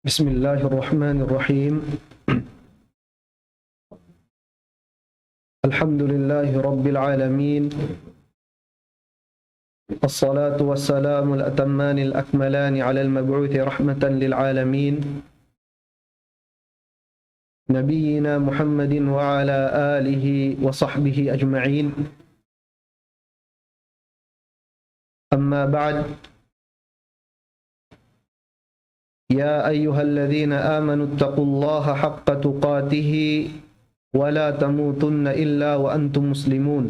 بسم الله الرحمن الرحيم. الحمد لله رب العالمين، الصلاة والسلام الأتمان الأكملان على المبعوث رحمة للعالمين نبينا محمد وعلى آله وصحبه أجمعين. أما بعد، يا أيها الذين آمنوا اتقوا الله حق تقاته ولا تموتن إلا وأنتم مسلمون.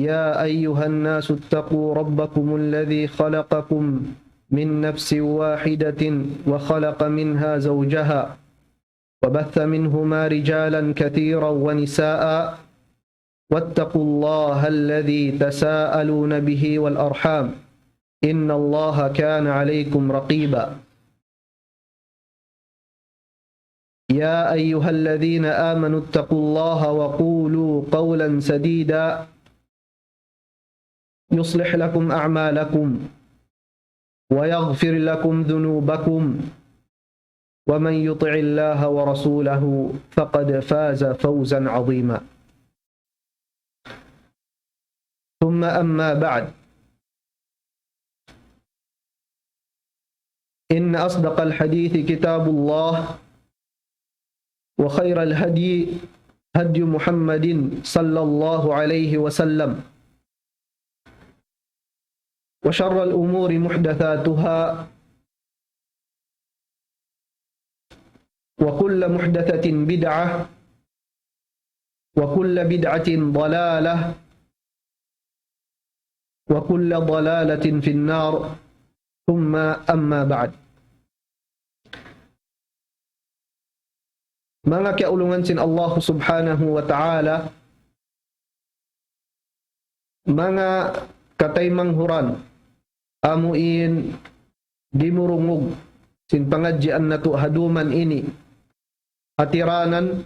يا أيها الناس اتقوا ربكم الذي خلقكم من نفس واحدة وخلق منها زوجها وبث منهما رجالا كثيرا ونساء واتقوا الله الذي تساءلون به والأرحام إن الله كان عليكم رقيبا. يا أيها الذين آمنوا اتقوا الله وقولوا قولا سديدا يصلح لكم أعمالكم ويغفر لكم ذنوبكم ومن يطع الله ورسوله فقد فاز فوزا عظيما. ثم أما بعد، إن أصدق الحديث كتاب الله وخير الهدي هدي محمد صلى الله عليه وسلم وشر الأمور محدثاتها وكل محدثة بدعة وكل بدعة ضلالة وكل ضلالة في النار. ثم أما بعد. Mga kaulungan sin Allah subhanahu wa ta'ala, mga katay manghuran, amuin dimurungog sin pangadjian na to haduman ini, atiranan.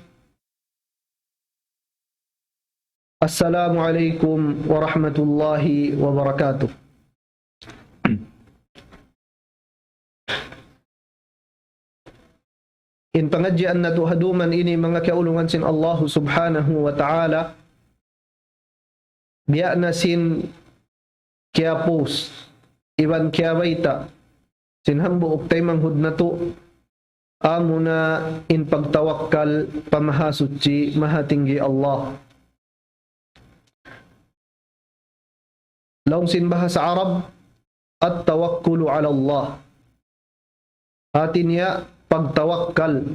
Assalamu alaikum warahmatullahi wabarakatuh. In pangadjian na to haduman ini, mga kaulungan sin Allah subhanahu wa ta'ala, biya na sin kaya post iwan kaya waita sin hambu uktay manghud na to amo na in pagtawakkal pamahasutsi mahatinggi Allah. Laong sin bahasa Arab, at tawakkulu ala Allah, atin ya pagtawakkal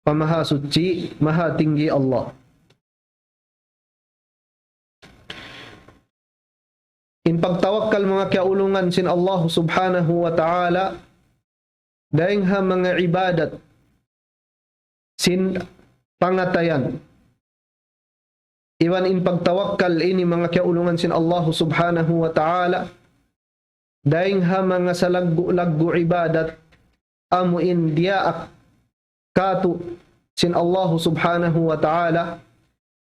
pamahasutsi mahatinggi Allah. In pagtawakkal, mga kaulungan sin Allah subhanahu wa ta'ala, daing ha mga ibadat sin pangatayan. Iwan in pagtawakkal ini, mga kaulungan sin Allah subhanahu wa ta'ala, daing ha mga salaggu-laggu ibadat amuin diaak katu sin Allah subhanahu wa ta'ala,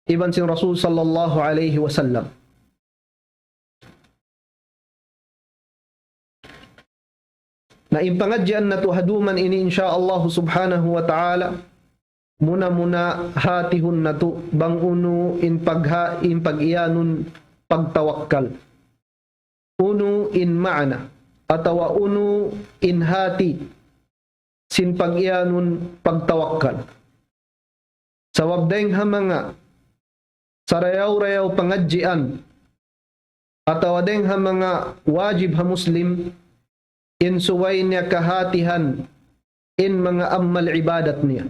iban sin Rasul sallallahu alaihi wasallam. Na impangadjian na to haduman ini insyaallah subhanahu wa ta'ala, muna hatihun na to bangunu in pag-iyanun pagtawakkal. Unu in ma'na atawa unu in hati sin pag-iyanun pagtawakkal. Sawabdeng ha mga sarayaw-rayaw pangadjian atawa deng ha mga wajib ha muslim in suway niya kahatihan in mga ammal ibadat niya.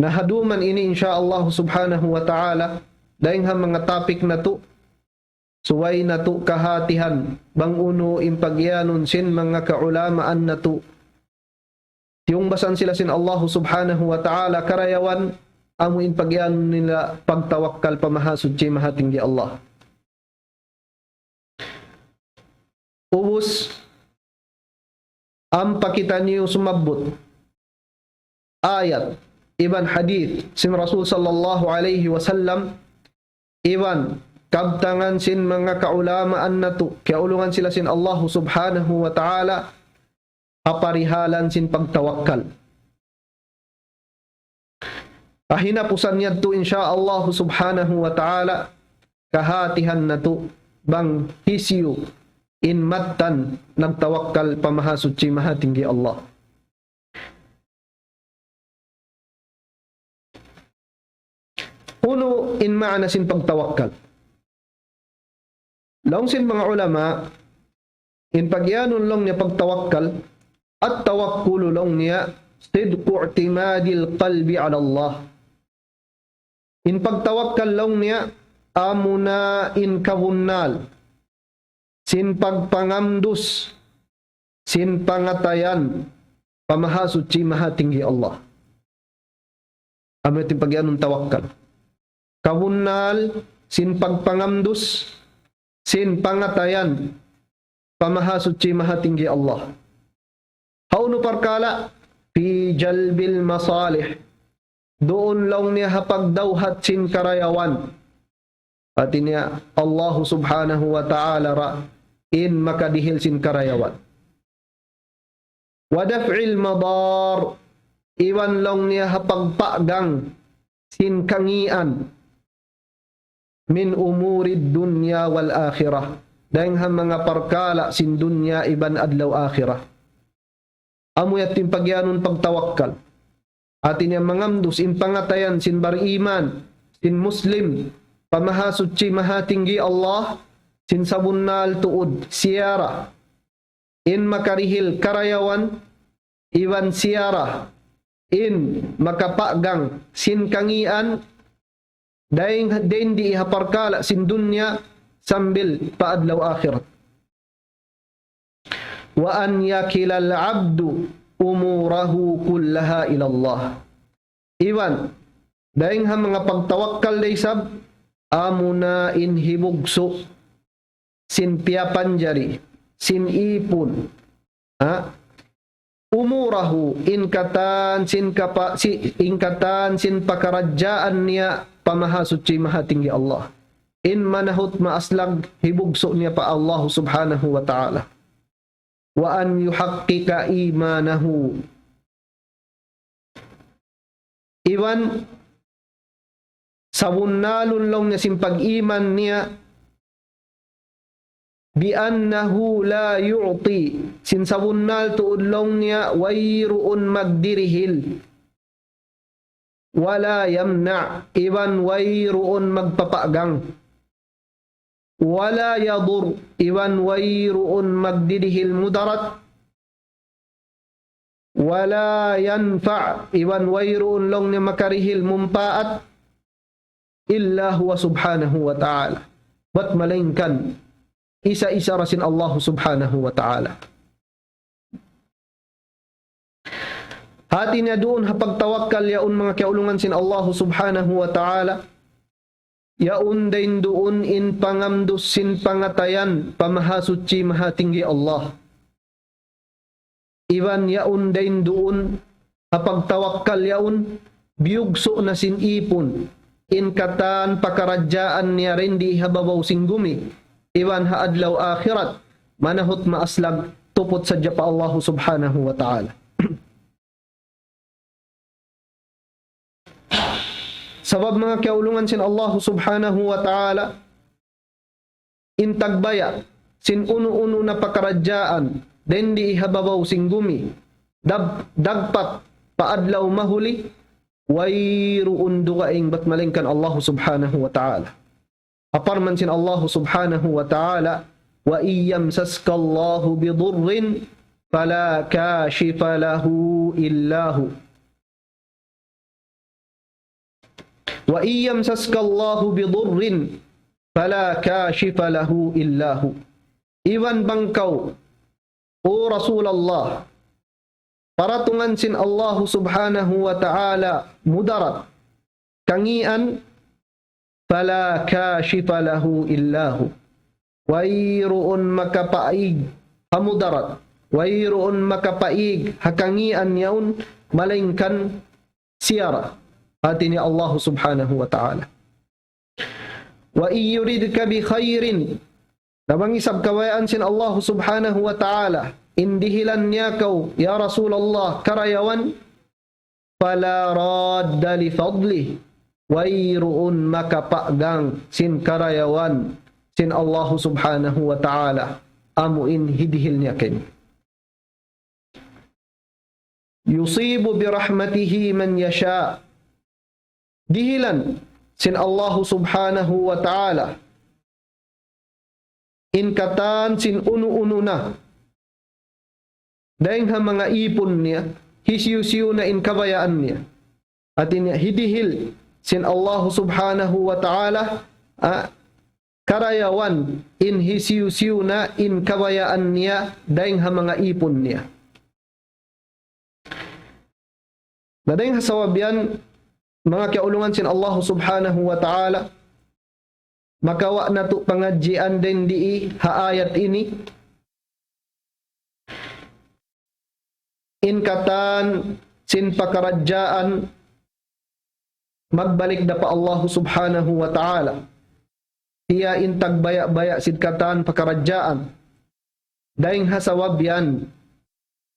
Nahaduman ini insyaallah subhanahu wa ta'ala, dahil ha mga topic na to, suway na to kahatihan, bang uno in pagyanon sin mga kaulamaan na to. Yung basan sila sin Allah subhanahu wa ta'ala, karayawan, amo in pagyanon nila pagtawakkal pamahasudji mahatinggi Allah. Ubus ang pakita niyo sumabot ayat iban hadith sin Rasul sallallahu alaihi wasallam, iban kabtangan sin mga kaulamaan na to, kaulungan sila sin Allah subhanahu wa ta'ala, aparihalan sin pagtawakkal. Ahinapusan niya to insya Allah subhanahu wa ta'ala, kahatihan na to, bang hisyo, in matan, nagtawakkal pamahasutsi mahatinggi Allah. Uno, in maana sin pagtawakkal. Long sin mga ulama, in pagyanon long niya pagtawakkal, at tawakkulu long niya, sidqu i'timadil qalbi ala Allah. In pagtawakkal long niya, amuna in kabunnal, sin pagpangamdus, sin pangatayan, pamahasutsi mahatinggi Allah. Amo iti pagyanon tawakkal. Kabunnal, sin pagpangamdus, sin pangatayan, pamahasutsi mahatinggi Allah. Hauno parkala, fi jalbil masalih, doon lang niya hapagdawhat sin karayawan. At niya Allah subhanahu wa ta'ala ra, in makadihil sin karayawan. Wadaf'il madar, iwan lang niya hapagpagang sin kangian, min umurid dunya wal akhirah, dahil mga parkala sin dunya iban adlaw akhirah. Amuyat tin pagyanon pagtawakkal. Atin yang mangamdus in pangatayan sin bariman, sin muslim, pamahasutsi mahatinggi Allah, sin sabunnal tuod siara, in makarihil karayawan, iwan siara, in makapagang sin kangian, daing di ihaparkala sin dunya sambil paadlaw akhirat. Wa an yakilal abdu umurahu kullaha ilallah. Iwan, daing ha mga pagtawakkal day sab, amuna inhibugso, sin piyapanjari, sin ipon, umurahu, inkatan, sin pakaradyaan niya, pamahasutsi mahatinggi Allah. In manahut maaslag, hibugso niya pa Allah subhanahu wa ta'ala. Wa an yuhaqqika imanahu. Iwan, sabunnalun lang niya simpag-iman niya, bi annahu la yu'ti, sin sabunnal tuod lang niya, wayruun magdirihil, wala yamna, iwan wayruun magpapagang, wala yadur, iwan wayruun magdidihil mudarat, wala yanfa, iwan wayruun long niya makarihil mumpaat, illa huwa subhanahu wa ta'ala. Ba't malingkan, isa-isa rasin Allah subhanahu wa ta'ala. Hati niya doon hapagtawakkal yaun mga kaulungan sin Allah subhanahu wa ta'ala, yaun dain doon in pangamdus sin pangatayan, pamahasutsi mahatinggi Allah. Iwan yaun dain doon hapagtawakkal yaun, biyugso na sin ipon, in katan pakaradyaan niya rin di hababaw sing gumi. Iwan haadlaw akhirat, manahot maaslag, tupot sa japa Allah subhanahu wa ta'ala. Sabab mga kaulungan sin Allah subhanahu wa ta'ala, intagbaya, sin uno-uno na pakaradyaan, den di ihababaw sing gumi, dagpat, paadlaw mahuli, wayruun dugaing bat malingkan Allah subhanahu wa ta'ala. Aparman sin Allah subhanahu wa ta'ala, wa iyamsaska Allahu bidurrin, fala kashifa lahu illahu. Wa iyamsaska Allahu bidurrin, fala kashifa lahu illahu. Iwan bangkaw, o Rasulullah, paratungan sin Allah subhanahu wa ta'ala mudarat, kangian, fala kashifa lahu illahu. Wayruun makapaig hamudarat, wayruun makapaig hakangian yaun, malingkan siyara. Hati ni Allah subhanahu wa ta'ala. wa iyuridka bi khairin, namang isab kawayaan sin Allah subhanahu wa ta'ala, indihilan niya kau, ya Rasulullah, karayawan, fala radda li fadlih, wayruun makapaggang sin karayawan, sin Allah subhanahu wa ta'ala, amuin hidihil niya ken. Yusibu birahmatihi man yasha, dihilan sin Allah subhanahu wa ta'ala, inkatan sin unu-unu na, dahil ha mga ipon niya, hisyu-siyu na inkabayaan niya, at hidihil sin Allah subhanahu wa ta'ala, karayawan in hisyu-siyu na inkabayaan niya, dahil ha mga ipon niya. Nadayang hasawabyan, mga kaulungan sin Allah subhanahu wa ta'ala, makawa na to pangadjian din di haayat ini, inkatan sin pakaradyaan, magbalik da pa Allah subhanahu wa ta'ala, iya intag baya-baya sidkatan pakaradyaan, dahing hasawabyan,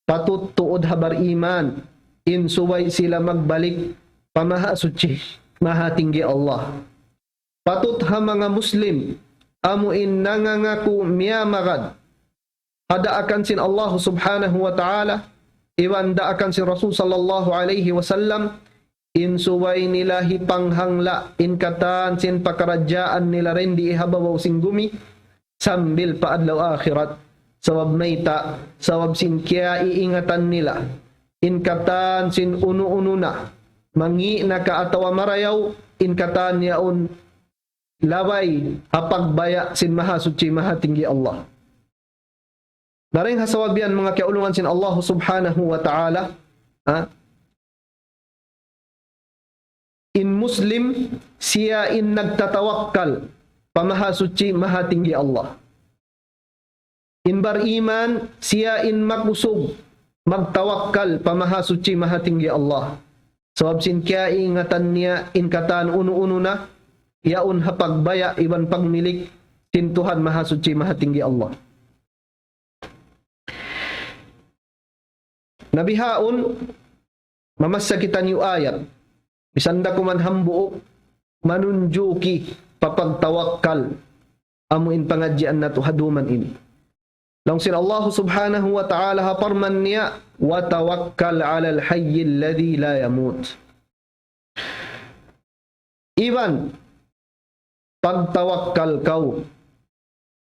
patut tuod habar iman, insuway sila magbalik pamaha suci, maha tinggi Allah. Patut ha mga Muslim, amuin nangangaku miyamagad, ada akan sin Allah subhanahu wa ta'ala, iwan da akan sin Rasul sallallahu alaihi wasallam, insuway nila hipanghangla, inkatan sin pakaradyaan nila rin di ihabawaw sing gumi, sambil paadlaw akhirat, sawab mayta, sawab sin kya iingatan nila, inkatan sin unu-unu na, mangi na kaatawa marayaw, inkatan yaon laway hapagbaya sin maha suci maha tinggi Allah. Daring hasawabyan mga kaulungan sin Allah subhanahu wa ta'ala, in Muslim siya in nagtatawakkal pamaha suci maha tinggi Allah. In bariman siya in makusog magtawakkal pamaha suci maha tinggi Allah. Sawab sin kya ingatan niya inkatan unu-unu na, yaun hapagbaya iban pagmilik sin Tuhan maha suci maha tinggi Allah. Nabihaon mamasa kita niyo ayat, bisanda kuman hambuok manunjuki papagtawakkal, amuin pangadjian na tuhaduman ini. Langsin Allah subhanahu wa ta'ala haparman niya, wa tawakkal 'alal hayyil ladzi la yamut. Iban pagtawakkal kau,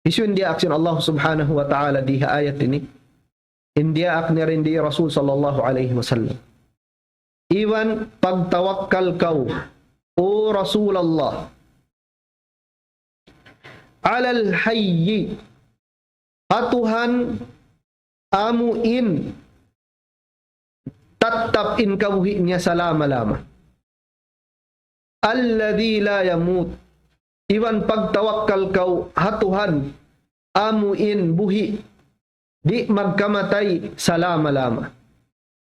isu dia aksyon Allah subhanahu wa ta'ala di ayat ini, india akni rin di Rasul sallallahu alaihi wasallam. Iban pagtawakkal kau, o Rasulullah, 'alal hayyi, atuhan amuin tatap in kabuhi niya salama-lama, alladhi la yamut, iwan pagtawakkal kau hatuhan amuin buhi di magkamatay salama-lama.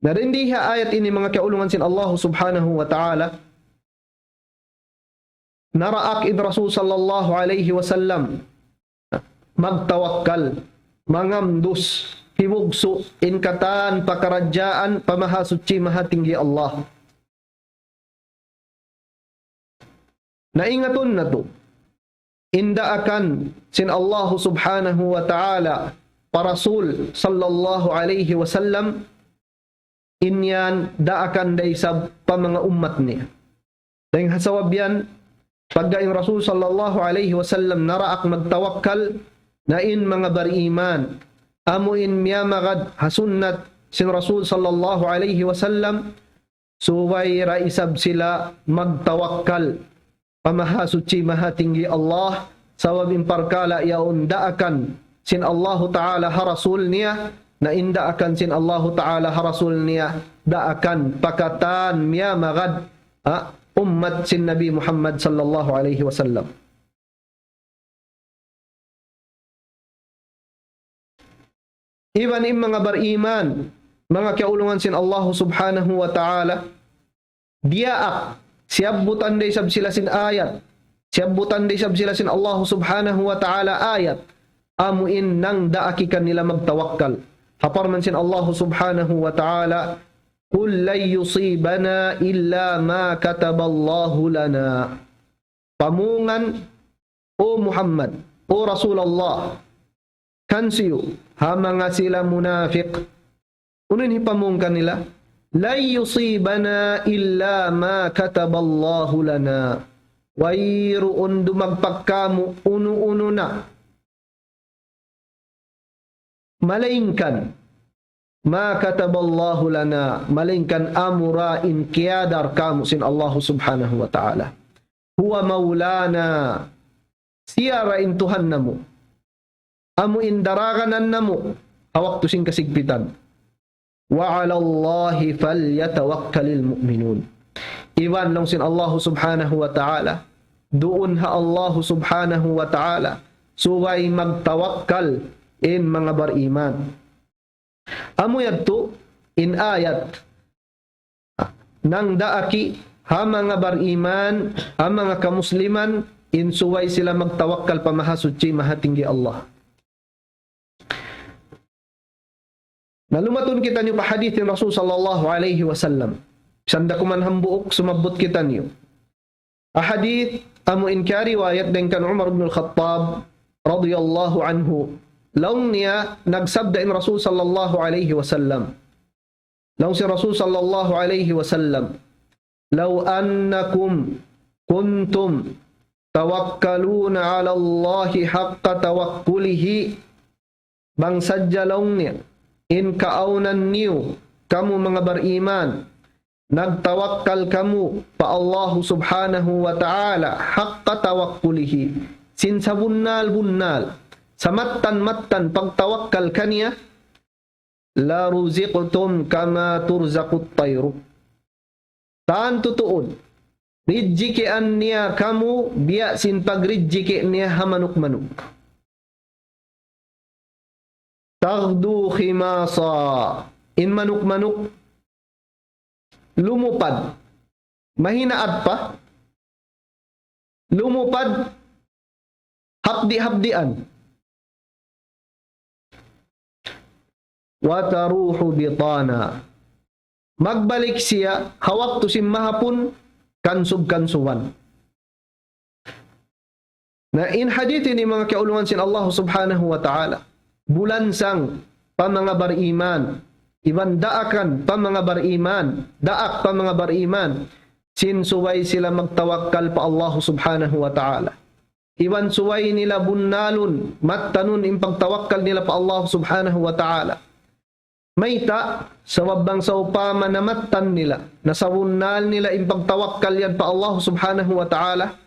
Narindiha ayat ini mga kaulungan sin Allah subhanahu wa ta'ala, naraak id Rasul sallallahu alaihi wasallam magtawakkal, mangamdus, hibugso, inkatan, pakaradyaan, pamaha suci, maha tinggi Allah. Naingaton na to, inda akan sin Allah subhanahu wa ta'ala, parasul sallallahu alaihi wasallam, inyan da akan day sa pamanga ummat niya. Dahil hasawabyan, pagdaing Rasul sallallahu alaihi wasallam naraak magtawakkal, na in mga bariman, amuin miyamagad hasunnat sin Rasul sallallahu alaihi wasallam, suway raisab sila magtawakkal, pamaha suci maha tinggi Allah, sawab imparkala yaun daakan sin Allahu ta'ala ha Rasul niya, na inda akan sin Allahu ta'ala ha Rasul niya, daakan pakatan miyamagad ummat sin Nabi Muhammad sallallahu alaihi wasallam. Iban im mga bariman, mga kaulungan sin Allah subhanahu wa ta'ala, diyaak, siyabutan day sab sila sin ayat, Siyabutan di sab sila sin Allah subhanahu wa ta'ala ayat. Amuin nang daaki kanila magtawakkal. Hapar man sin Allah subhanahu wa ta'ala, Qul lan yusibana illa ma kataballahu lana. Pamungan, O Muhammad, O Rasulullah, kansiyo, ha mga sila munafiq. Unin hipamungkan nila, lan yusibana illa ma kataballahu lana. Wayroon dumagpagkamu, uno-uno na. Malaingkan, ma kataballahu lana, malaingkan amurain kiyadar kamu sin Allah subhanahu wa ta'ala. Huwa maulana, siyara intuhan namu. Amu indaraganan namu, hawak tusing kasigpitan. Wa 'ala Allahi falyatawakkalul mu'minun. Iwan lang sin Allah subhanahu wa ta'ala. Doon ha Allah subhanahu wa ta'ala suway magtawakkal in mga bariman. Amu yadto in ayat nang daaki ha mga bariman, ha mga kamusliman in suway sila magtawakkal pamahasudji mahatinggi Allah. Nalumatun kita niyo pa hadithin Rasul sallallahu alaihi wasallam. Sanda kuman hambuok sumabot kita niyo. Ahadith amu inkari riwayat din kan Umar ibn al-Khattab radhiyallahu anhu. Laung niya nagsabda in Rasul sallallahu alaihi wasallam. Laung si Rasul sallallahu alaihi wasallam, "Law annakum kuntum tawakkaluna 'ala Allahi haqqa tawakkulihi." Bang sadya laung niya in kaaunan niyo kamu mga bariman, nagtawakkal kamu pa Allah subhanahu wa ta'ala haqqa tawakkulihi, sin sa bunnal sa mattan pagtawakkal kaniya, la ruziqtum kama turzaqut tayru. Taan tutuon rijjikian niya kamu biya sin pagrijjiki niya hamanuk-manuk. Taghdu khimasa, in manuk-manuk lumupad, mahinaad pa, lumupad habdi-habdian, wa taruhu bitana, magbalik siya hawak to simahapon kansub-kansuwan. Na in hadith ni mga kaulungan sin Allah subhanahu wa ta'ala, bulansang pa mga bariman, iban daakan pa mga bariman, daak pa mga bariman, sinsuway sila magtawakkal pa Allah subhanahu wa ta'ala. Iban suway nila bunnalun, mattanun in pagtawakkal nila pa Allah subhanahu wa ta'ala. Mayta, sa wabang sa upama na mattan nila, na sa bunnal nila in pagtawakkal yan pa Allah subhanahu wa ta'ala,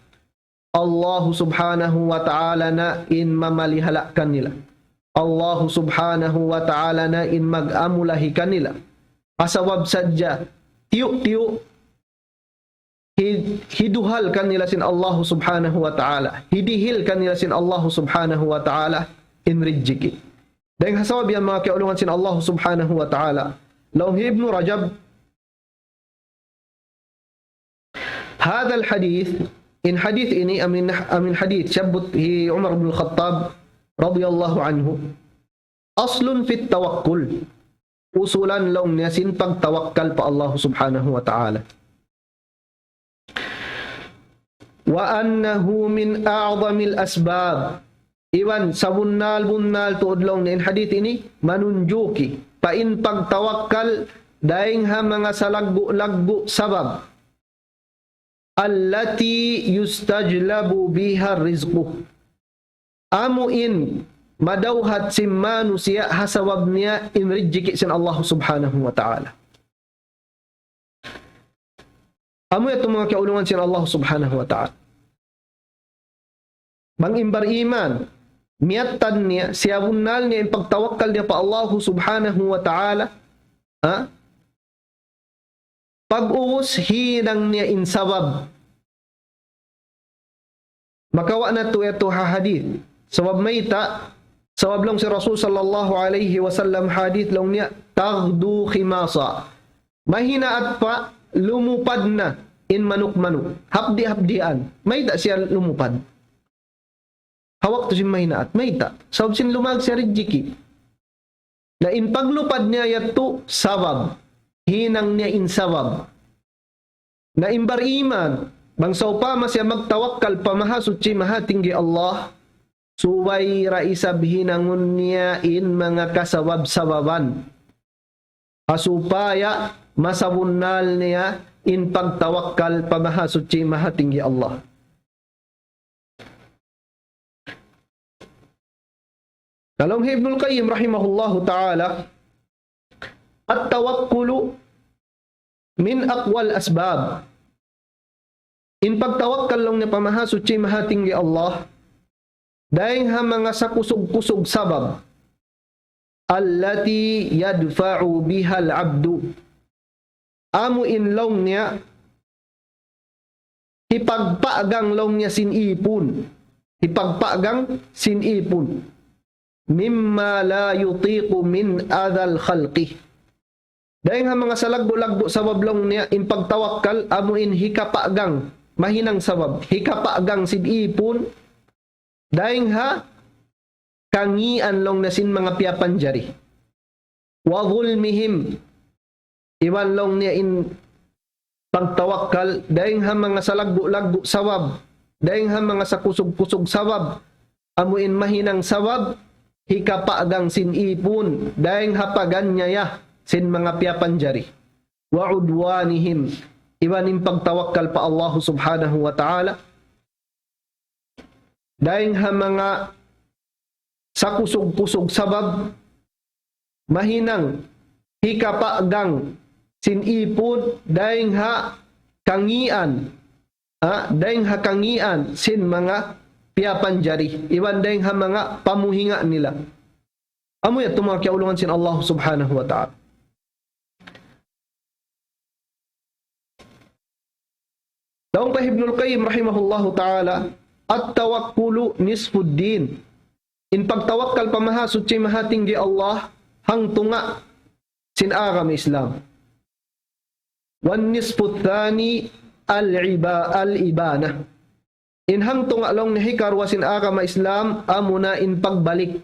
Allah subhanahu wa ta'ala na in mamalihalakan nila. Allah subhanahu wa ta'ala na in mag-amulahi kanila. Asawab sadya, tiyo-tiyo, hiduhal kanila sin Allah subhanahu wa ta'ala. Hidihil kanila sin Allah subhanahu wa ta'ala in rijjiki. Dahil hasawab yan mga kaulungan sin Allah subhanahu wa ta'ala. Laung Ibn Rajab, hadha al-hadith, in hadith ini, amin hadith, syabut hi Umar ibn al-Khattab, radiyallahu anhu, aslun fit tawakkul, usulan long niya sin pagtawakkal pa Allah subhanahu wa ta'ala. Wa annahu min a'zamil asbab, iwan sa bunnal tuod long niya in hadith ini, manunjuki pa in pagtawakkal daing ha mga salagbu-lagbu sabab allati yustajlabu biha rizquh, amuin madawhat si manusia hasawab niya in rijjiki sin Allah subhanahu wa ta'ala. Amu ito mga kaulungan sin Allah subhanahu wa ta'ala. Mangimbar iman, miyatan niya, siyabunal niya in pagtawakkal niya pa Allah subhanahu wa ta'ala, pag-uus hinang niya in sabab. Makawa na ito ha hadith. Sawab mayta, sawab lang si Rasul sallallahu alaihi wasallam hadith lang niya, taghdu khimasa. Mahinaat pa, lumupad na in manuk-manuk. Hapdi-hapdian. May da siya lumupad. Hawak to si mahinaat. May ta. Saub sin lumag siya rijiki. Na in paglupad niya yato sawab. Hinang niya in sawab. Na imbar iman. Bangsaw pa masya magtawakkal pamahasutsi mahatinggi Allah. Suway raisab hinangun niya in mga kasawab-sawaban. Asupaya masawunnal niya in pagtawakkal pamahasutsi mahatinggi Allah. Kalong Ibnul Qayyim rahimahullahu ta'ala, at-tawakkulu min aqwal asbab. In pagtawakkal lang na pamahasutsi mahatinggi Allah, dahil ha mga sakusog-kusog sabab, allati yadfa'u biha al-abdu. Amo in long niya, ipagpaagang long niya sinipon. Ipagpaagang sinipon. Mimma la yutiqu min adhal khalqi. Dahil nga mga salagbo-lagbo sa wablong niya, in pagtawakkal, amuin hikapaagang, mahinang sawab, hikapaagang sidipon, dahil ha, kangian long na sin mga piyapanjari. Wa dhulmihim, iwan long niya in pagtawakkal, dahil ha mga salagbo-lagbo sawab, dahil ha mga sakusog-kusog sawab, amuin mahinang sawab, hikapaagang sinipon, dahil hapagan niya ya, sin mga piyapanjari. Wa udwanihim, iwanin pagtawakkal pa Allah subhanahu wa ta'ala, dahil ha mga sakusog-kusog sabab, mahinang hikapaagang sinipon, dahil ha kangian, dahil ha kangian sin mga piyapanjari, iwan dahil ha mga pamuhinga nila. Amo yan mga kiaulungan sin Allah subhanahu wa ta'ala. Daong pa Ibnul Qayyim rahimahullahu ta'ala, at-tawakkulu nisfuddin. In pagtawakkal pamahasutsi mahatinggi Allah, hang tunga sin agam Islam. Wan nisfu thani al-ibana. In hang tunga long nahikarwa sin agam Islam, amuna in pagbalik,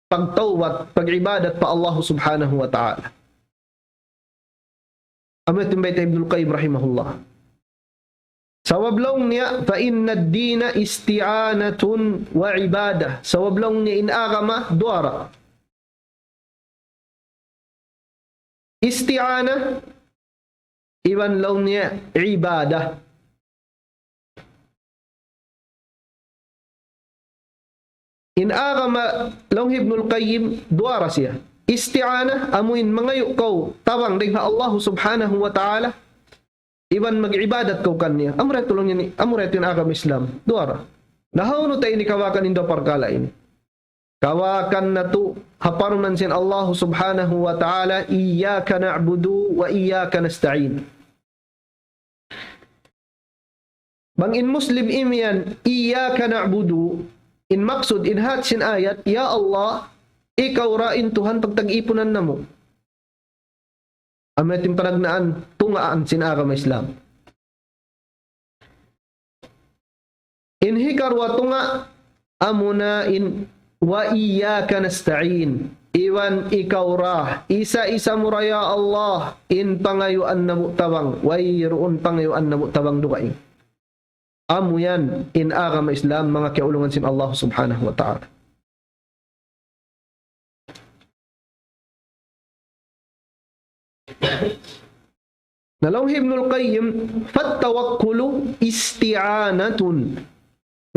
pagtawat, pag-ibadat pa Allah subhanahu wa ta'ala. Amat yung bayta Ibnul Qayyim rahimahullah. Sawablong niya, fa inna ad-dina isti'anatun wa ibadah. Sawablong niya in agama, duara. Isti'ana, iwan long niya, ibadah. In agama, long Ibnul Qayyim, duara siya. Isti'ana, amuin mga yukaw, tawang rin ha Allah subhanahu wa ta'ala, iwan mag-ibadat ko kanya. Amureto lang yan, amureto yung agam Islam. Duara. Nahauno tayo ni kawakan indo parkala ini. Kawakan na to, haparunan sin Allah subhanahu wa ta'ala, iyyaka na'budu wa iyyaka nasta'in. Bang in Muslim imian, iyyaka na'budu, in maksud, in hatsin ayat, ya Allah, ikaw rain Tuhan pagtag-ipunan na mo. Ametin panagnaan, tungaan sinagam Islam. In hikarwa tunga, amuna in wa iyyaka nasta'in. Iwan ikaw rah, isa-isa muraya Allah, in pangayuan na mutawang, wayroon pangayuan na mutawang dukain. Amu yan in agama Islam, mga kiaulungan sin Allah subhanahu wa ta'ala. Nalong Ibnul Qayyim, fattawakkulu isti'anatun.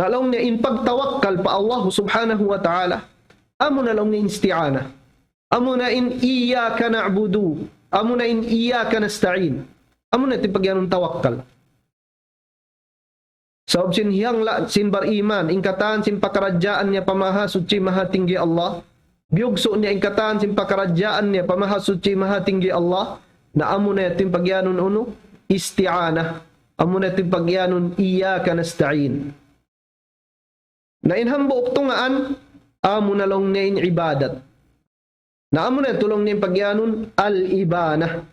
Nalong niya in pagtawakkal pa Allah subhanahu wa ta'ala, amo nalong niya isti'ana. Amo na in iyyaka na'budu. Amo na in iyyaka nasta'in. Amo na tipagyanong tawakkal. Sa sin hiyang sin bar iman, ingkatan sin pakaradyaan niya pamahasutsi mahatinggi Allah. Biyugso niya ingkatan sin pakaradyaan niya pamahasutsi mahatinggi Allah. Na amo na yatin pagyanon uno, isti'ana. Amo na yatin pagyanon, iyyaka nasta'in. Na inhambo uktungaan, amo na long niya in ibadat. Na amo na tulong niya pagyanon, al-ibana.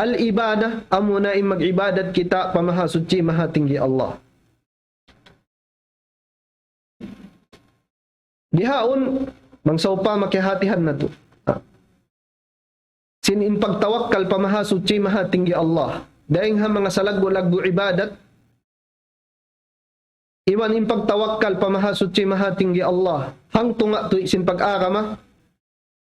al-ibadah amo na mag-ibadat kita pamahasuci mahatinggi Allah. Dihaon mangsaupa makihatihan na to. Sinin pagtawakkal pamahasuci mahatinggi Allah. Daing ha mga salagbo-lagbo ibadat, iwan in pagtawakkal pamahasuci mahatinggi Allah. Hang tunga to isin pag-arama,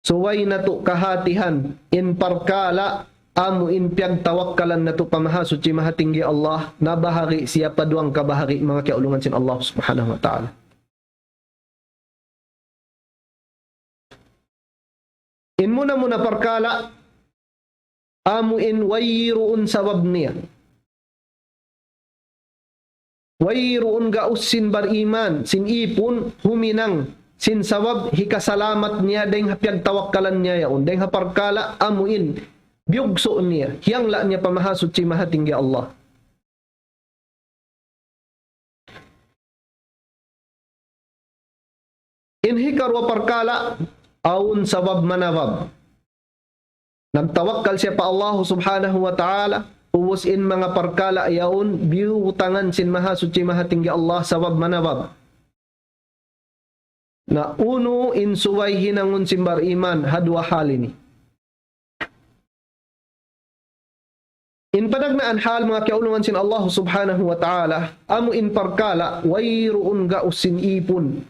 suway na to kahatihan, in parkala, amo in piyag tawakkalan na to pamahasuci mahatinggi Allah, nabahari siya paduang kabahari mga kaulungan sin Allah subhanahu wa ta'ala. In muna parkala, amo in wayruun sawab niya. Wayruun gaus sin bariman, sin ipon, huminang, sin sawab, hikasalamat niya, dahing hapyag tawakkalan niya yaon, dahing haparkala, amo in, biyugso niya, hiyangla niya pamahasuci mahatinggi Allah. In hikarwa parkala, aun sawab manawab. Nagtawakkal siya pa Allah subhanahu wa ta'ala, uwos in mga parkala ayaon, biutangan sin mahasuci mahatinggi Allah sawab manawab. Na uno in suway hinangon simbar iman hadwa halini. In padagnaan hal mga kaulungan sin Allah subhanahu wa ta'ala, amo in parkala, wayruun gaus sin ipon,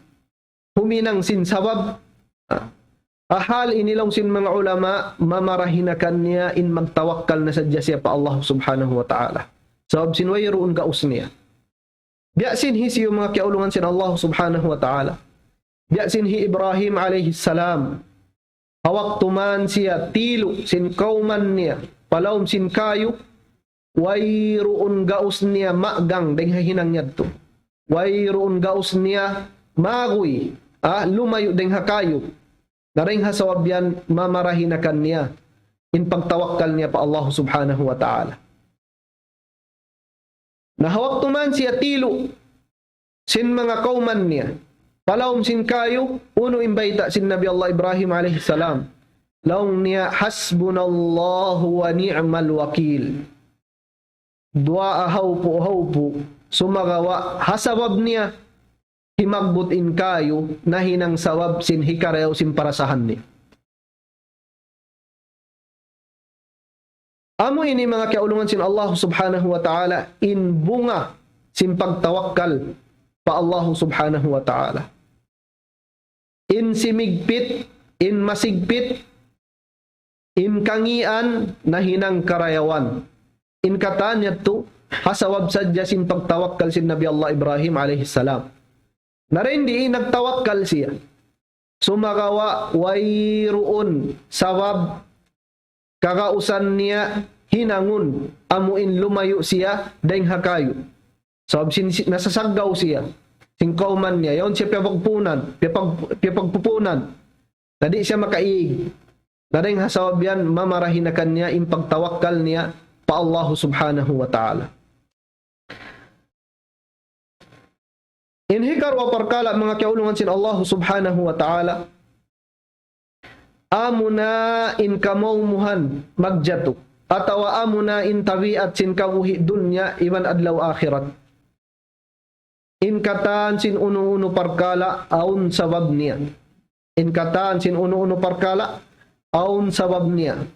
huminang sin sawab, ahal inilaw sin mga ulama, mamarahinakan niya in magtawakkal na sadya siya pa Allah subhanahu wa ta'ala. Sabab sin wayruun gaus niya. Biyasin hi siyo mga kaulungan sin Allah subhanahu wa ta'ala. Biyasin hi Ibrahim alayhi salam. Hawak tuman siya tilo sin kauman niya. Palawm sin kayo. Wayruun gaus niya magang dahil hinang niya to. Wayruun gaus niya magoy. Lumayo dahil hakayo. Naring hasawabyan mamarahinakan niya in pagtawakkal niya pa Allah subhanahu wa ta'ala. Nahawak tuman siya tilo sin mga kauman niya. Palawm sin kayo, uno imbayta sin Nabi Allah Ibrahim alaihi salam. Laong niya hasbunallahu wa ni'mal wakil. Dua hawpo sumagawa hasawab niya himagbutin kayo na hinang sawab sin hikarew sin parasahan ni. Amo ini mga kaulungan sin Allah subhanahu wa ta'ala in bunga sin pagtawakkal pa Allah subhanahu wa ta'ala. In simigpit, in masigpit, in kangian na hinang karayawan. In katanya to, hasawab sadya sin pagtawakkal sin Nabi Allah Ibrahim alayhi salam. Na rin di nagtawakkal siya. Sumagawa wayruun sawab kakausan niya hinangun amuin lumayo siya daing hakayo. Sabab nasasagaw siya. Singkauman niya. Yon siya pipagpupunan. Na di siya makaig. Na rin hasawab yan mamarahinakan niya impagtawakkal niya pa Allah subhanahu wa ta'ala. Inhikar wa parkala mga kaulungan sin Allah subhanahu wa ta'ala, amuna in kamawmuhan magjato, atawa amuna in tawiat sin kawuhi dunya iwan adlaw akhirat. In katan sin uno-uno parkala aun sabab niya. In katan sin uno-uno parkala aun sabab niya.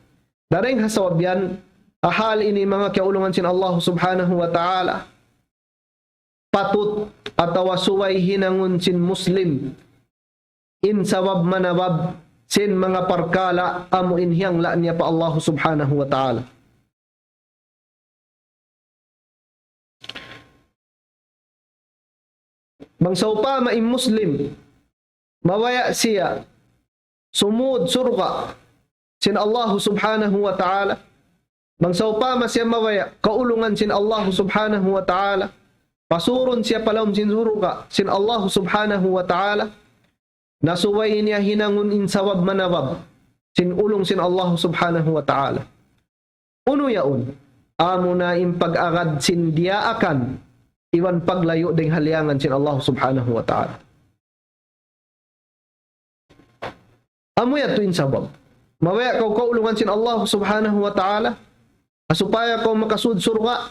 Daring hasawab yan, ahal ini mga kaulungan sin Allah subhanahu wa ta'ala, patut atawa suway hinangun sin Muslim in sawab manawab sin mga parkala amo inhiyang la niya pa Allah subhanahu wa ta'ala. Bangsaw pa maim Muslim mawaya siya sumud surga sin Allah subhanahu wa ta'ala. Bangsaw pa masya mawaya kaulungan sin Allah subhanahu wa ta'ala. Pasurun siya palawm sin suruga sin Allah subhanahu wa ta'ala. Nasuway niya hinangun in sawab manawab sin ulong sin Allah subhanahu wa ta'ala. Uno yaon, amo na in pag-agad sin diyaakan iwan paglayo ding haliangan sin Allah subhanahu wa ta'ala. Amo yato in sabab. Mawaya kaulungan sin Allah subhanahu wa ta'ala. Asupaya ko makasudsur ka.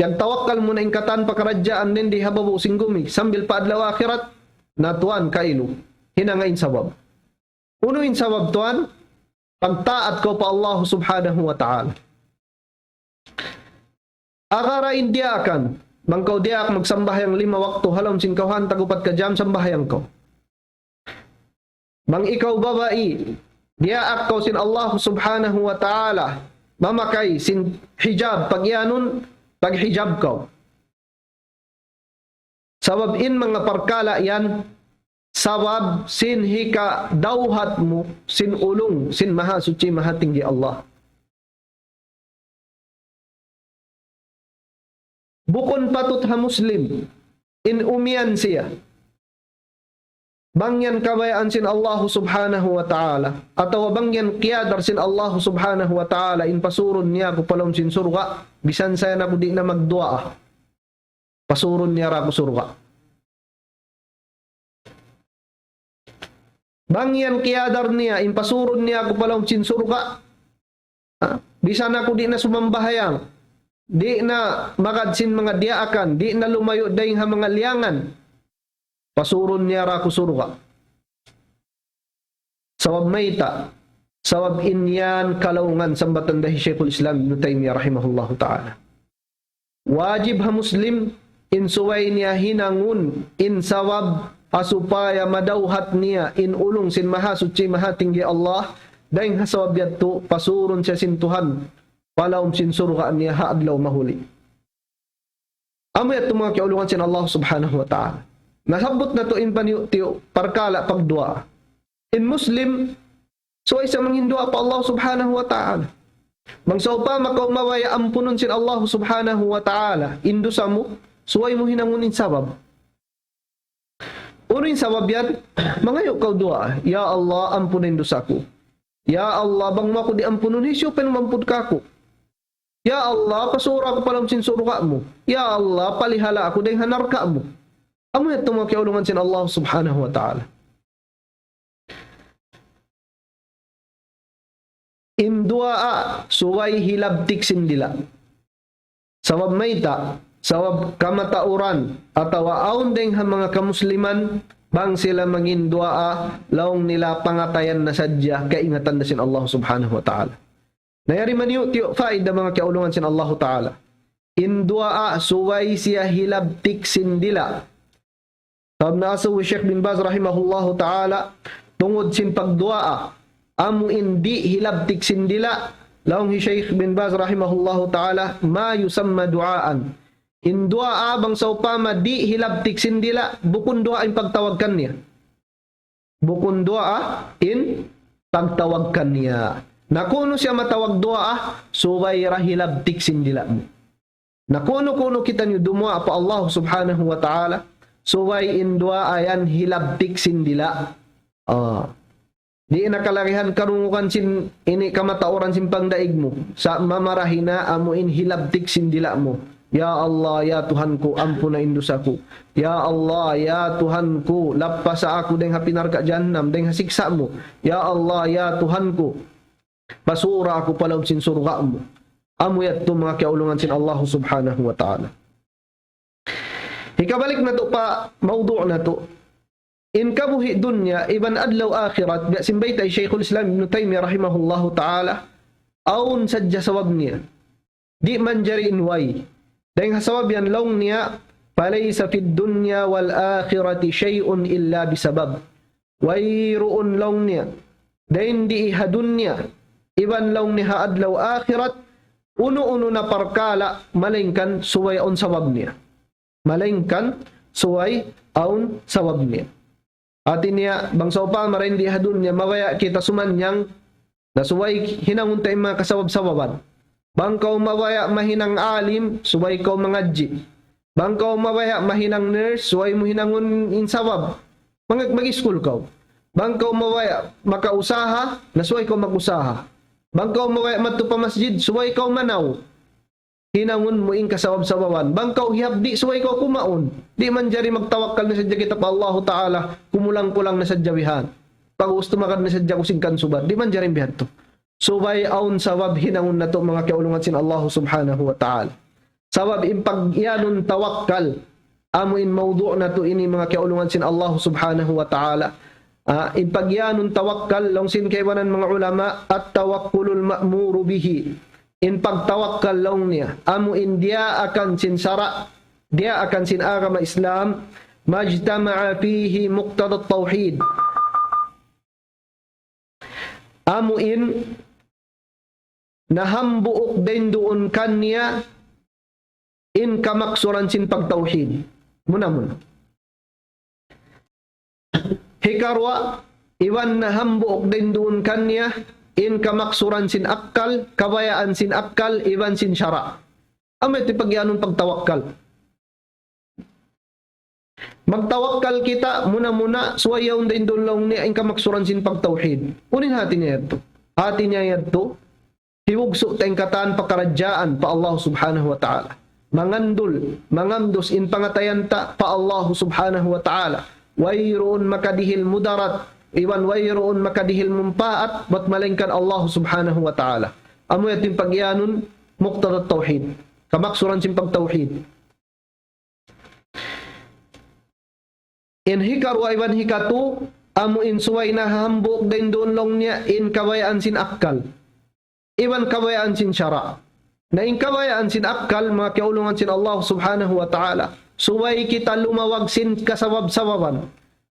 Yang tawakkal mo na ingkatan pakaradyaan din di hababu singgumi. Sambil paadlaw akhirat, natuan kailo. Hinangain sabab. Unuin sabab tuan, pagtaat ko pa Allah subhanahu wa ta'ala. Akarain dia akan, bangkaw dia ak magsambahyang 5 waktu, halom singkawhan, tagupat ka jam, sambahyang ko. Bang ikaw babae, dia ak kau sin Allah subhanahu wa ta'ala, mamakay sin hijab, pagyanun, paghijab kau. Sabab in mga parkala yan, sabab sin hika dawhat mo, sin ulong, sin maha suci, maha tinggi Allah. Bukon patut ha Muslim, in umian siya. Bangyan kabayaan sin Allah subhanahu wa ta'ala, atau bangyan kiyadar sin Allah subhanahu wa ta'ala, in pasurun niya ko palom sin surga, bisan saya na ko di na magdua, pasurun niya ra ko surga. Bangyan kiyadar niya, in pasurun niya ko palom sin surga, bisan ako di na sumambahayang, di na makadsin mga diaakan, di na lumayo dahing ha mga liangan, pasurun niya ra ko surga. Sawab mayta, sawab inyan kalaungan sambatan dahi Syekhul Islam Ibn Taymiyyah rahimahullahu ta'ala. Wajib ha Muslim, in suway niya hinangun, in sawab asupaya madawhat niya, in ulong sin maha suci maha tinggi Allah, dahing ha sawab yadto, pasurun siya sin Tuhan, palawm sin surgaan niya haadlaw mahuli. Amayat mga kiulungan sin Allah subhanahu wa ta'ala. Nasabot na to in paniyo parkala pagdua. In Muslim, so isa manghindua pa Allah subhanahu wa ta'ala. Mangsaw pa makaumawaya ampunon sin Allah subhanahu wa ta'ala. Indusa mo, suway mo hinangunin sabab. Unin sabab yan, mangayo kau dua. Ya Allah, ampunin dosa ko. Ya Allah, bang mo ako di ampunon, hisyo penumampud ka ko. Ya Allah, pasura ko palam sin surga mo. Ya Allah, palihala ako dahil hanarka mo. Amo yan itong mga kiulungan sin Allah subhanahu wa ta'ala. Indua suway hilabtik sindila. Sawab mayta, sawab kamatauran, atau aun deng ha mga kamusliman, bang sila magindua laong nila pangatayan na sadya, kaingatan na sin Allah subhanahu wa ta'ala. Nayari man yu, tiyo faida mga kiulungan sin Allah ta'ala. Indua suway siya hilabtik sindila. Sab na asaw Sheikh bin Baz rahimahullahu ta'ala, tungod sin pagduaa, amu indi hilabtik sindila, laong hi Sheikh bin Baz rahimahullahu ta'ala, ma yusamma duaan. In duaa bang saupama di hilabtik sindila, bukun duaa in pagtawagkan niya. Bukun duaa in pagtawagkan niya. Nakuno siya matawag duaa, suway ra hilabtik sindila mo. Nakuno kita niyo dumua pa Allah subhanahu wa ta'ala, suway indua ayan hilabtik sindila. Di nakalarihan karungukan sin ini kamatauran sin pangdaig mo. Sa mamarahina amuin hilabtik sindila mo. Ya Allah, ya Tuhanku, ampuna indusaku. Ya Allah, ya Tuhanku, lapasa ako deng hapinarka jahannam, deng hasiksa mo. Ya Allah, ya Tuhanku, basura ako palaw sin surga mo. Amuyat to mga kiaulungan sin Allah subhanahu wa ta'ala. Ikabalik na to pa, maudu' na to. In kabuhi dunya, iban adlaw akhirat, simbay tay Shaykhul Islam Ibn Taymiyyah rahimahullahu ta'ala, aun sadya sawab niya. Di man jari inway. Dahil sawab yan laong niya, palaysa fid dunya wal akhirati syai'un illa bisabab. Wayruun laong niya. Dahil di iha dunya, iban laong niya adlaw akhirat, uno-uno na parkala, malingkan suway on sawab niya. Malingkan suway aun sawab niya. Atin niya, bangsaw pa marin di hadun niya, mawaya kita sumanyang na suway hinangun tayo mga kasawab-sawaban. Bangkaw mawaya mahinang alim, suway kaw mangadji. Bangkaw mawaya mahinang nurse, suway mo hinangun insawab. Mag-school kaw. Bangkaw mawaya makausaha, na suway kaw mag-usaha. Bangkaw mawaya madto pa masjid, suway kaw manaw. Hinangun mo in kasawab-sawaban. Bangkaw hihabdi, suway kaw kumaon. Di man jari magtawakkal na sadya kita pa Allah Ta'ala, kumulang-kulang na sadya wihan. Pag gusto makad na sadya kusing kansubat, di man jari bihan to. subay aun sawab hinangon nato mga kaulungan sin Allah subhanahu wa ta'ala. Sawab impagyanon tawakkal amuin mawdu' nato ini mga kaulungan sin Allah subhanahu wa ta'ala. Impagyanon tawakkal long sin kaywanan mga ulama at tawakkulul ma'muru bihi. In pagtawakkal long niya amuin dia akan sin sara, dia akan sin agama Islam majtama'a fihi muqtada tauhid. Amuin nahambuok din doon kanya in kamaksuran sin pagtauhid. Muna. Hikarwa, iwan nahambuok din doon kanya in kamaksuran sin akkal, kabayaan sin akkal, iwan sin syara. Ito pagyanong pagtawakkal. Magtawakkal kita muna suwayaw din doon lang niya in kamaksuran sin pagtauhid. Unin hati niya ito. Hati niya ito. Hiwugso tayong kataan pakaradyaan pa Allah subhanahu wa ta'ala. Mangandol, mangamdos in pangatayan ta pa Allah subhanahu wa ta'ala. Wayroon makadihil mudarat, iwan wayroon makadihil mumpaat, ba't malingkan Allah subhanahu wa ta'ala. Amo yatin pagyanon, muqtadat tawhid. Kamaksuran sin pagtawhid. In hikar wa iwan hikatu, amo in suway na hambuk din doon long niya in kabayaan sin akkal. Iwan kabayaan sin syara. Na in kabayaan sin akkal, mga kaulungan sin Allah subhanahu wa ta'ala, suway kita lumawag sin kasawab-sawaban.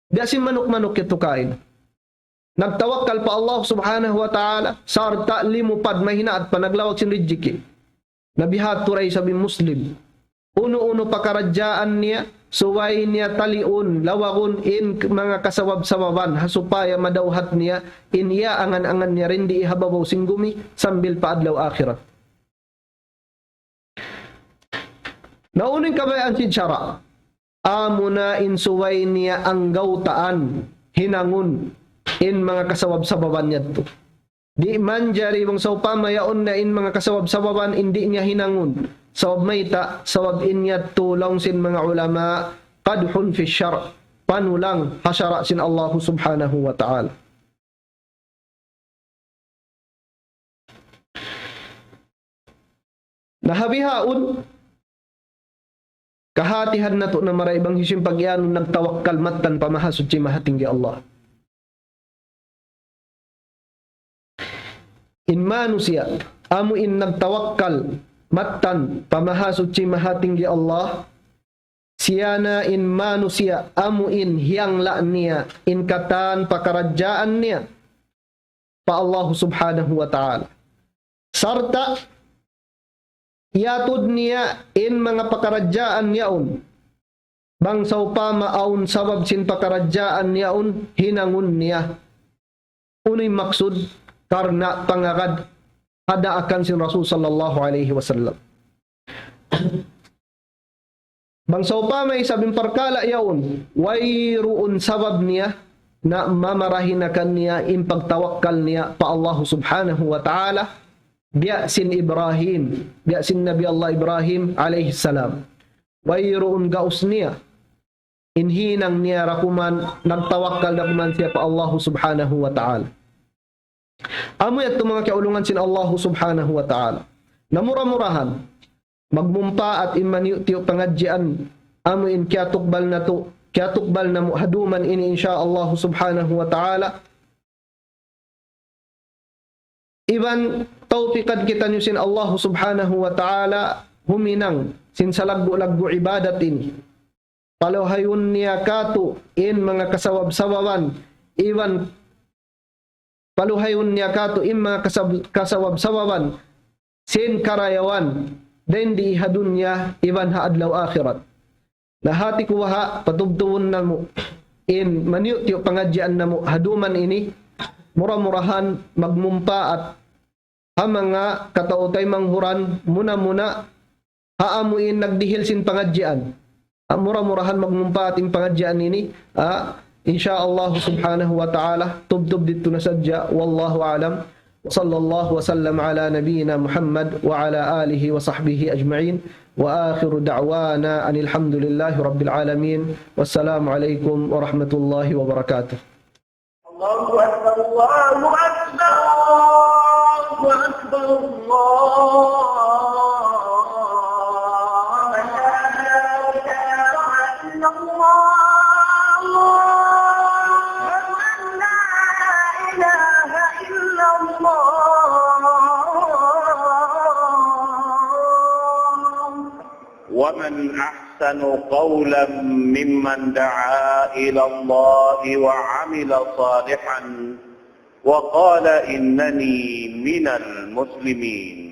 Di asin manok-manok ito kain. Nagtawakkal pa Allah subhanahu wa ta'ala, sarta limupad mahina at panaglawag sin rijiki. Nabihat turay sabi Muslim. Uno-uno pakaradyaan niya, suway niya taliun, lawagun in mga kasawab-sawaban, hasupaya madawhat niya, in iya angan-angan niya rin di ihababaw singgumi, sambil paadlaw akhirat. Nauning kabayaan sin syara, amuna in suway niya ang gautaan, hinangun, in mga kasawab-sawaban niya to. Di man jari bang saupa mayaon na in mga kasawab-sawaban, hindi niya hinangun. Sawab mayta, sawab inyat tulong sin mga ulama, qadhun fi syar', panulang hasyara sin Allah subhanahu wa ta'ala. Nahabihaun, kahatihan na to na maraibang hisim pagyanon nagtawakkal matan pamahasud si mahatinggi Allah. In manusia, amu in nagtawakkal matan pamahasud si mahatinggi Allah, siyana in manusia amu in hiyangla niya in katan pakaradyaan niya pa Allah subhanahu wa ta'ala. Sarta iatod niya in mga pakaradyaan niyaon, bangsaw pa maaun sabab sin pakaradyaan niyaon, hinangun niya. Unoy maksud, karna pangagad hada akan sin Rasul sallallahu alaihi wasallam. Bangsaw pa may sabing parkala yaon, wayruun sabab niya na mamarahin akan niya in pagtawakkal niya pa Allah subhanahu wa ta'ala, biya sin Ibrahim, biya sin Nabi Allah Ibrahim alaihi salam. Wayroon gaus niya, inhinang niya rakuman, nagtawakkal rakuman siya pa Allah subhanahu wa ta'ala. Amoy at mga kaulungan sin Allah subhanahu wa ta'ala. Namura-murahan, magmumpa at imaniutiyo pangadjian, amoy in kya tukbal na to, kya tukbal na haduman ini insya Allah subhanahu wa ta'ala. Iban tawfiqad kita nyo sin Allah subhanahu wa ta'ala, huminang sin salaggo-laggo ibadat ini. Palohayun niya kato in mga kasawab-sawaban, iban paluhayun niya kato in mga kasawab-sawaban, sin karayawan, then di ihadun niya iban haadlaw akhirat. Nahati ko ha, patubtuon na mo, in maniutiyo pangadyan na mo, haduman ini, mura-murahan, magmumpa at ha mga kataotay manghuran, muna-muna, haamuin nagdihil sin pangadyan. Mura-murahan magmumpa at in pangadyan ini, insyaallah subhanahu wa ta'ala, tubtub dito na sadya, wallahu alam, sallallahu wasallam ala nabiyina Muhammad wa ala alihi wa sahbihi ajma'in, wa akhiru da'wana anilhamdulillahi rabbil alamin, wassalamu alaikum warahmatullahi wabarakatuh. Allahu Akbar, Allahu Akbar. أكبر الله لا إله إلا الله لا إله إلا الله. ومن أحسن قولا ممن دعا إلى الله وعمل صالحا وقال إنني من المسلمين.